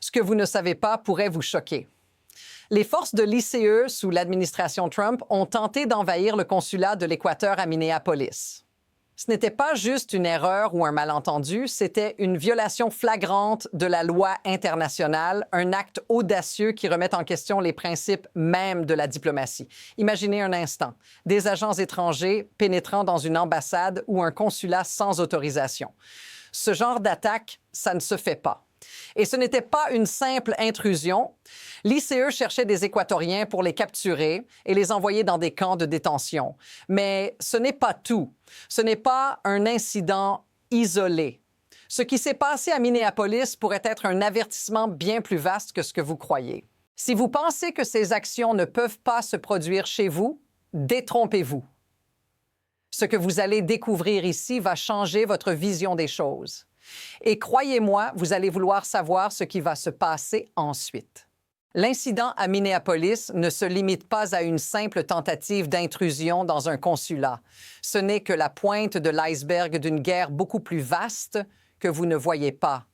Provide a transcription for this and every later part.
Ce que vous ne savez pas pourrait vous choquer. Les forces de l'ICE sous l'administration Trump ont tenté d'envahir le consulat de l'Équateur à Minneapolis. Ce n'était pas juste une erreur ou un malentendu, c'était une violation flagrante de la loi internationale, un acte audacieux qui remet en question les principes même de la diplomatie. Imaginez un instant, des agents étrangers pénétrant dans une ambassade ou un consulat sans autorisation. Ce genre d'attaque, ça ne se fait pas. Et ce n'était pas une simple intrusion. L'ICE cherchait des Équatoriens pour les capturer et les envoyer dans des camps de détention. Mais ce n'est pas tout. Ce n'est pas un incident isolé. Ce qui s'est passé à Minneapolis pourrait être un avertissement bien plus vaste que ce que vous croyez. Si vous pensez que ces actions ne peuvent pas se produire chez vous, détrompez-vous. Ce que vous allez découvrir ici va changer votre vision des choses. Et croyez-moi, vous allez vouloir savoir ce qui va se passer ensuite. L'incident à Minneapolis ne se limite pas à une simple tentative d'intrusion dans un consulat. Ce n'est que la pointe de l'iceberg d'une guerre beaucoup plus vaste que vous ne voyez pas.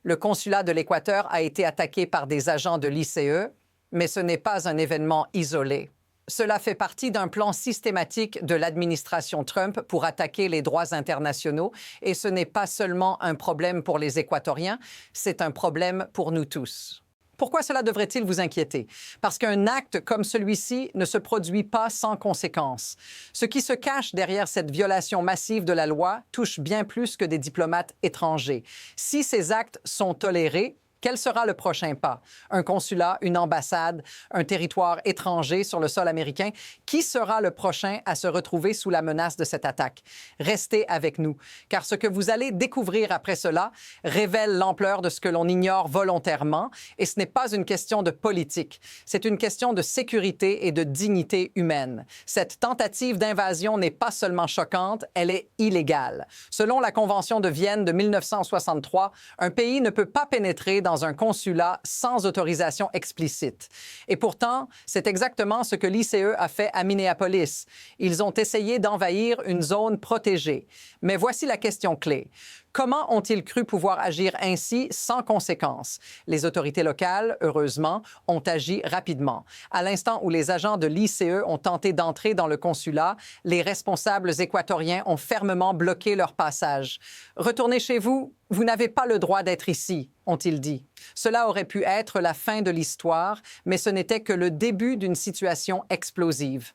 Le consulat de l'Équateur a été attaqué par des agents de l'ICE, mais ce n'est pas un événement isolé. Cela fait partie d'un plan systématique de l'administration Trump pour attaquer les droits internationaux et ce n'est pas seulement un problème pour les Équatoriens, c'est un problème pour nous tous. Pourquoi cela devrait-il vous inquiéter? Parce qu'un acte comme celui-ci ne se produit pas sans conséquences. Ce qui se cache derrière cette violation massive de la loi touche bien plus que des diplomates étrangers. Si ces actes sont tolérés, quel sera le prochain pas? Un consulat, une ambassade, un territoire étranger sur le sol américain? Qui sera le prochain à se retrouver sous la menace de cette attaque? Restez avec nous, car ce que vous allez découvrir après cela révèle l'ampleur de ce que l'on ignore volontairement, et ce n'est pas une question de politique, c'est une question de sécurité et de dignité humaine. Cette tentative d'invasion n'est pas seulement choquante, elle est illégale. Selon la Convention de Vienne de 1963, un pays ne peut pas pénétrer dans un consulat sans autorisation explicite. Et pourtant, c'est exactement ce que l'ICE a fait à Minneapolis. Ils ont essayé d'envahir une zone protégée. Mais voici la question clé. Comment ont-ils cru pouvoir agir ainsi sans conséquence? Les autorités locales, heureusement, ont agi rapidement. À l'instant où les agents de l'ICE ont tenté d'entrer dans le consulat, les responsables équatoriens ont fermement bloqué leur passage. Retournez chez vous, vous n'avez pas le droit d'être ici, ont-ils dit. Cela aurait pu être la fin de l'histoire, mais ce n'était que le début d'une situation explosive.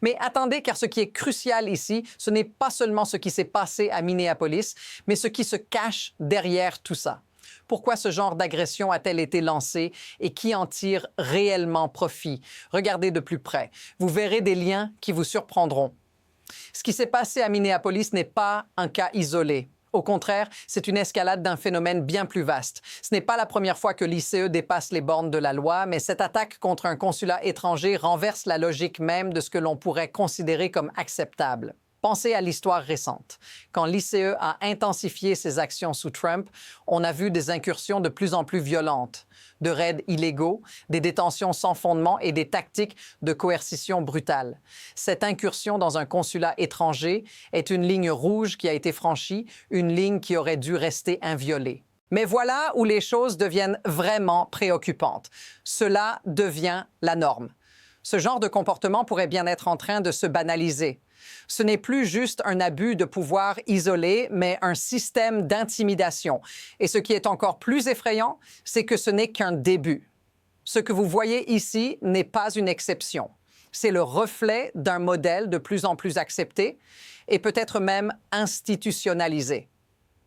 Mais attendez, car ce qui est crucial ici, ce n'est pas seulement ce qui s'est passé à Minneapolis, mais ce qui se cache derrière tout ça. Pourquoi ce genre d'agression a-t-elle été lancée et qui en tire réellement profit? Regardez de plus près. Vous verrez des liens qui vous surprendront. Ce qui s'est passé à Minneapolis n'est pas un cas isolé. Au contraire, c'est une escalade d'un phénomène bien plus vaste. Ce n'est pas la première fois que l'ICE dépasse les bornes de la loi, mais cette attaque contre un consulat étranger renverse la logique même de ce que l'on pourrait considérer comme acceptable. Pensez à l'histoire récente. Quand l'ICE a intensifié ses actions sous Trump, on a vu des incursions de plus en plus violentes, de raids illégaux, des détentions sans fondement et des tactiques de coercition brutale. Cette incursion dans un consulat étranger est une ligne rouge qui a été franchie, une ligne qui aurait dû rester inviolée. Mais voilà où les choses deviennent vraiment préoccupantes. Cela devient la norme. Ce genre de comportement pourrait bien être en train de se banaliser. Ce n'est plus juste un abus de pouvoir isolé, mais un système d'intimidation. Et ce qui est encore plus effrayant, c'est que ce n'est qu'un début. Ce que vous voyez ici n'est pas une exception. C'est le reflet d'un modèle de plus en plus accepté et peut-être même institutionnalisé.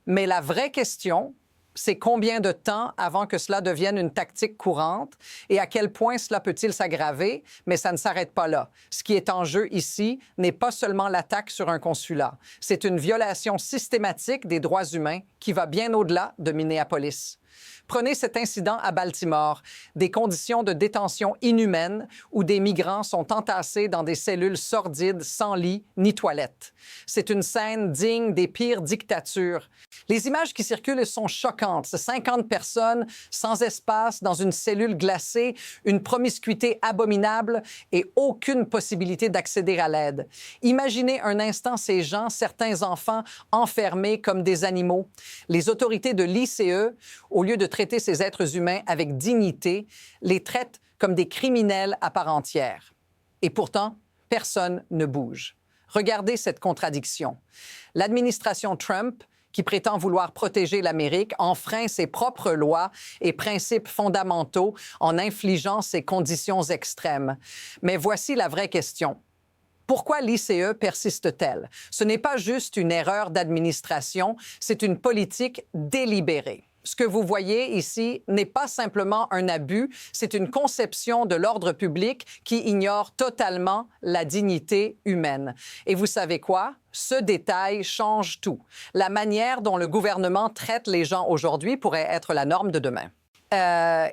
Mais la vraie question, c'est combien de temps avant que cela devienne une tactique courante et à quel point cela peut-il s'aggraver, mais ça ne s'arrête pas là. Ce qui est en jeu ici n'est pas seulement l'attaque sur un consulat, c'est une violation systématique des droits humains qui va bien au-delà de Minneapolis. Prenez cet incident à Baltimore, des conditions de détention inhumaines où des migrants sont entassés dans des cellules sordides sans lit ni toilettes. C'est une scène digne des pires dictatures. Les images qui circulent sont choquantes. 50 personnes sans espace dans une cellule glacée, une promiscuité abominable et aucune possibilité d'accéder à l'aide. Imaginez un instant ces gens, certains enfants, enfermés comme des animaux. Les autorités de l'ICE, au lieu de traiter traiter ces êtres humains avec dignité les traite comme des criminels à part entière. Et pourtant, personne ne bouge. Regardez cette contradiction. L'administration Trump, qui prétend vouloir protéger l'Amérique, enfreint ses propres lois et principes fondamentaux en infligeant ces conditions extrêmes. Mais voici la vraie question. Pourquoi l'ICE persiste-t-elle? Ce n'est pas juste une erreur d'administration, c'est une politique délibérée. Ce que vous voyez ici n'est pas simplement un abus, c'est une conception de l'ordre public qui ignore totalement la dignité humaine. Et vous savez quoi? Ce détail change tout. La manière dont le gouvernement traite les gens aujourd'hui pourrait être la norme de demain.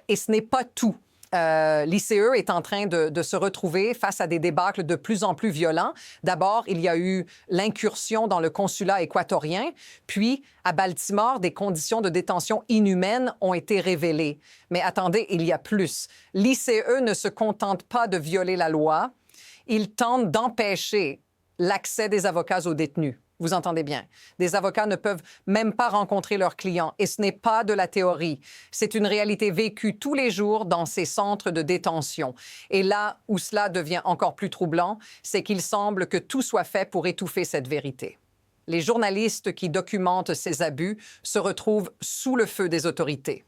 Et ce n'est pas tout. L'ICE est en train de se retrouver face à des débâcles de plus en plus violents. D'abord, il y a eu l'incursion dans le consulat équatorien, puis à Baltimore, des conditions de détention inhumaines ont été révélées. Mais attendez, il y a plus. L'ICE ne se contente pas de violer la loi, il tente d'empêcher l'accès des avocats aux détenus. Vous entendez bien. Des avocats ne peuvent même pas rencontrer leurs clients. Et ce n'est pas de la théorie. C'est une réalité vécue tous les jours dans ces centres de détention. Et là où cela devient encore plus troublant, c'est qu'il semble que tout soit fait pour étouffer cette vérité. Les journalistes qui documentent ces abus se retrouvent sous le feu des autorités.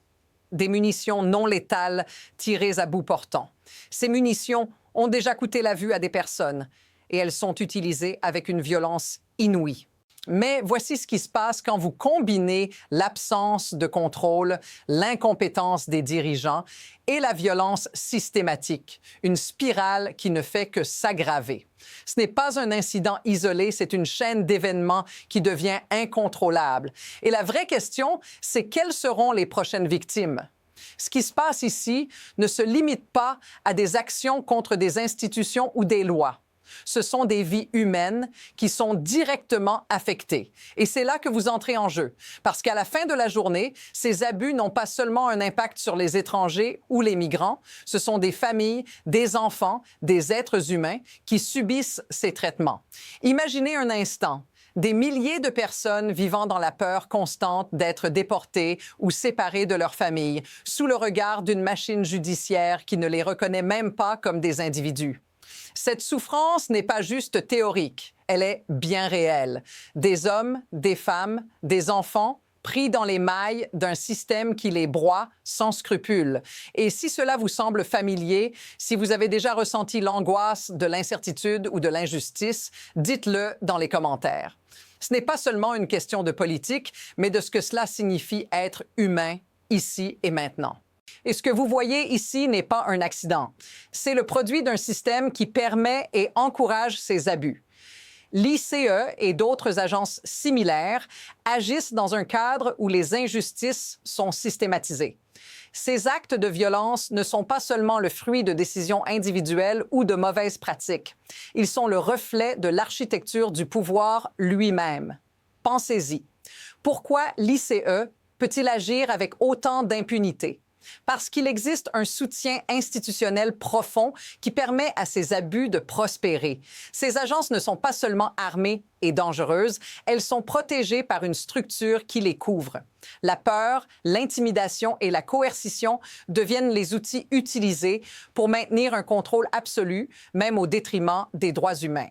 Des munitions non létales tirées à bout portant. Ces munitions ont déjà coûté la vue à des personnes et elles sont utilisées avec une violence inouïe. Mais voici ce qui se passe quand vous combinez l'absence de contrôle, l'incompétence des dirigeants et la violence systématique, une spirale qui ne fait que s'aggraver. Ce n'est pas un incident isolé, c'est une chaîne d'événements qui devient incontrôlable. Et la vraie question, c'est quelles seront les prochaines victimes? Ce qui se passe ici ne se limite pas à des actions contre des institutions ou des lois. Ce sont des vies humaines qui sont directement affectées. Et c'est là que vous entrez en jeu. Parce qu'à la fin de la journée, ces abus n'ont pas seulement un impact sur les étrangers ou les migrants, ce sont des familles, des enfants, des êtres humains qui subissent ces traitements. Imaginez un instant des milliers de personnes vivant dans la peur constante d'être déportées ou séparées de leur famille, sous le regard d'une machine judiciaire qui ne les reconnaît même pas comme des individus. Cette souffrance n'est pas juste théorique, elle est bien réelle. Des hommes, des femmes, des enfants pris dans les mailles d'un système qui les broie sans scrupule. Et si cela vous semble familier, si vous avez déjà ressenti l'angoisse de l'incertitude ou de l'injustice, dites-le dans les commentaires. Ce n'est pas seulement une question de politique, mais de ce que cela signifie être humain ici et maintenant. Et ce que vous voyez ici n'est pas un accident. C'est le produit d'un système qui permet et encourage ces abus. L'ICE et d'autres agences similaires agissent dans un cadre où les injustices sont systématisées. Ces actes de violence ne sont pas seulement le fruit de décisions individuelles ou de mauvaises pratiques. Ils sont le reflet de l'architecture du pouvoir lui-même. Pensez-y. Pourquoi l'ICE peut-il agir avec autant d'impunité? Parce qu'il existe un soutien institutionnel profond qui permet à ces abus de prospérer. Ces agences ne sont pas seulement armées et dangereuses, elles sont protégées par une structure qui les couvre. La peur, l'intimidation et la coercition deviennent les outils utilisés pour maintenir un contrôle absolu, même au détriment des droits humains.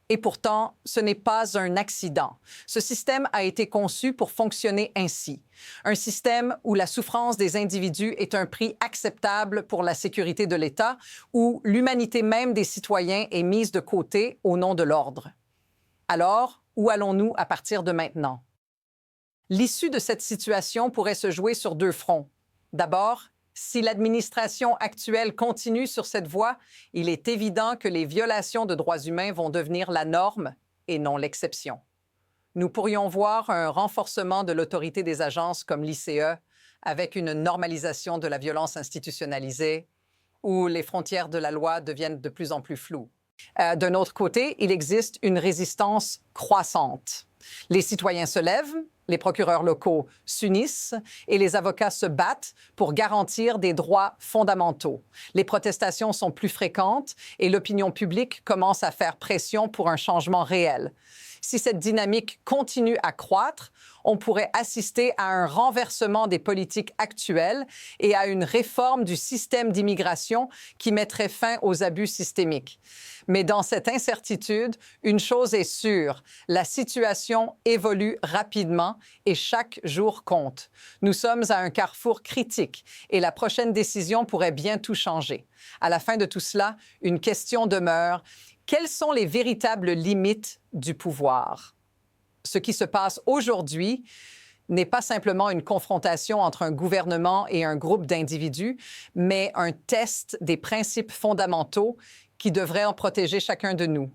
Et pourtant, ce n'est pas un accident. Ce système a été conçu pour fonctionner ainsi. Un système où la souffrance des individus est un prix acceptable pour la sécurité de l'État, où l'humanité même des citoyens est mise de côté au nom de l'ordre. Alors, où allons-nous à partir de maintenant? L'issue de cette situation pourrait se jouer sur deux fronts. D'abord, si l'administration actuelle continue sur cette voie, il est évident que les violations de droits humains vont devenir la norme et non l'exception. Nous pourrions voir un renforcement de l'autorité des agences comme l'ICE, avec une normalisation de la violence institutionnalisée, où les frontières de la loi deviennent de plus en plus floues. D'un autre côté, il existe une résistance croissante. Les citoyens se lèvent, les procureurs locaux s'unissent et les avocats se battent pour garantir des droits fondamentaux. Les protestations sont plus fréquentes et l'opinion publique commence à faire pression pour un changement réel. Si cette dynamique continue à croître, on pourrait assister à un renversement des politiques actuelles et à une réforme du système d'immigration qui mettrait fin aux abus systémiques. Mais dans cette incertitude, une chose est sûre, la situation évolue rapidement et chaque jour compte. Nous sommes à un carrefour critique et la prochaine décision pourrait bien tout changer. À la fin de tout cela, une question demeure. Quelles sont les véritables limites du pouvoir? Ce qui se passe aujourd'hui n'est pas simplement une confrontation entre un gouvernement et un groupe d'individus, mais un test des principes fondamentaux qui devraient en protéger chacun de nous.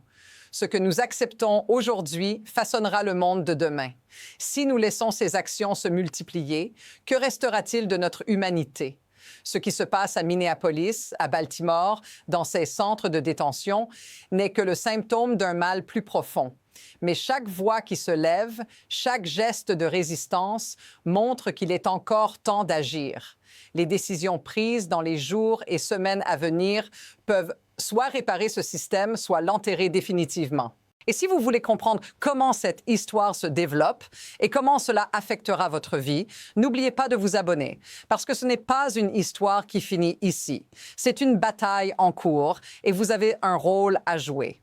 Ce que nous acceptons aujourd'hui façonnera le monde de demain. Si nous laissons ces actions se multiplier, que restera-t-il de notre humanité? Ce qui se passe à Minneapolis, à Baltimore, dans ces centres de détention, n'est que le symptôme d'un mal plus profond. Mais chaque voix qui se lève, chaque geste de résistance montre qu'il est encore temps d'agir. Les décisions prises dans les jours et semaines à venir peuvent soit réparer ce système, soit l'enterrer définitivement. Et si vous voulez comprendre comment cette histoire se développe et comment cela affectera votre vie, n'oubliez pas de vous abonner, parce que ce n'est pas une histoire qui finit ici. C'est une bataille en cours et vous avez un rôle à jouer.